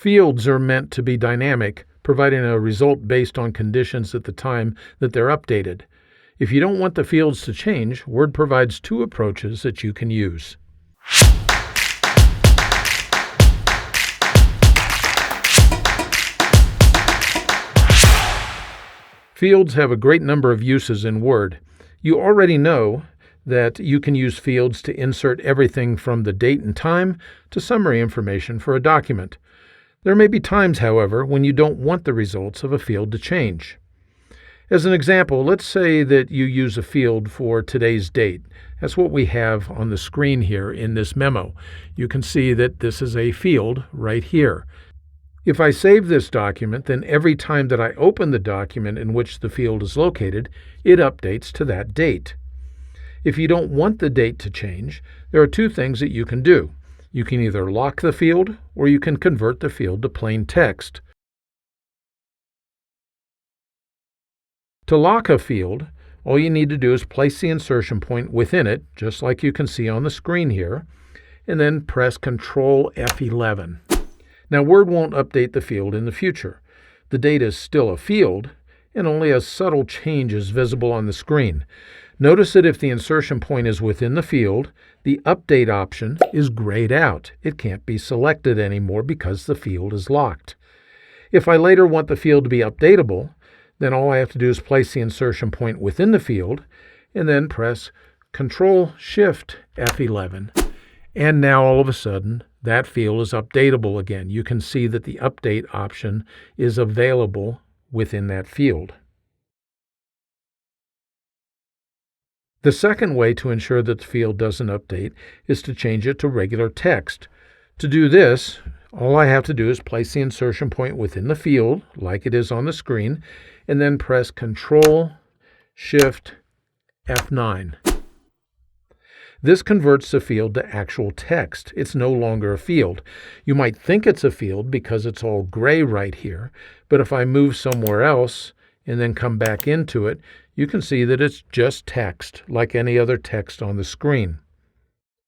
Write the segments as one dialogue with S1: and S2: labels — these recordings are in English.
S1: Fields are meant to be dynamic, providing a result based on conditions at the time that they're updated. If you don't want the fields to change, Word provides two approaches that you can use. Fields have a great number of uses in Word. You already know that you can use fields to insert everything from the date and time to summary information for a document. There may be times, however, when you don't want the results of a field to change. As an example, let's say that you use a field for today's date. That's what we have on the screen here in this memo. You can see that this is a field right here. If I save this document, then every time that I open the document in which the field is located, it updates to that date. If you don't want the date to change, there are two things that you can do. You can either lock the field, or you can convert the field to plain text. To lock a field, all you need to do is place the insertion point within it, just like you can see on the screen here, and then press Ctrl F11. Now, Word won't update the field in the future. The date is still a field, and only a subtle change is visible on the screen. Notice that if the insertion point is within the field, the Update option is grayed out. It can't be selected anymore because the field is locked. If I later want the field to be updatable, then all I have to do is place the insertion point within the field and then press Ctrl-Shift-F11. And now all of a sudden, that field is updatable again. You can see that the Update option is available within that field. The second way to ensure that the field doesn't update is to change it to regular text. To do this, all I have to do is place the insertion point within the field, like it is on the screen, and then press Ctrl-Shift-F9. This converts the field to actual text. It's no longer a field. You might think it's a field because it's all gray right here, but if I move somewhere else and then come back into it, you can see that it's just text, like any other text on the screen.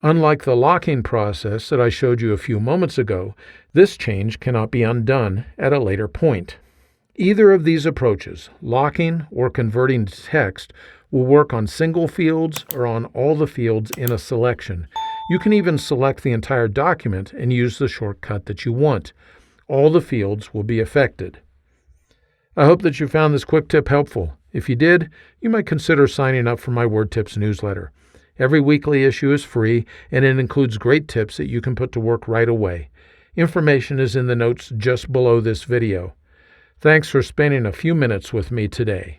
S1: Unlike the locking process that I showed you a few moments ago, this change cannot be undone at a later point. Either of these approaches, locking or converting to text, will work on single fields or on all the fields in a selection. You can even select the entire document and use the shortcut that you want. All the fields will be affected. I hope that you found this quick tip helpful. If you did, you might consider signing up for my Word Tips newsletter. Every weekly issue is free, and it includes great tips that you can put to work right away. Information is in the notes just below this video. Thanks for spending a few minutes with me today.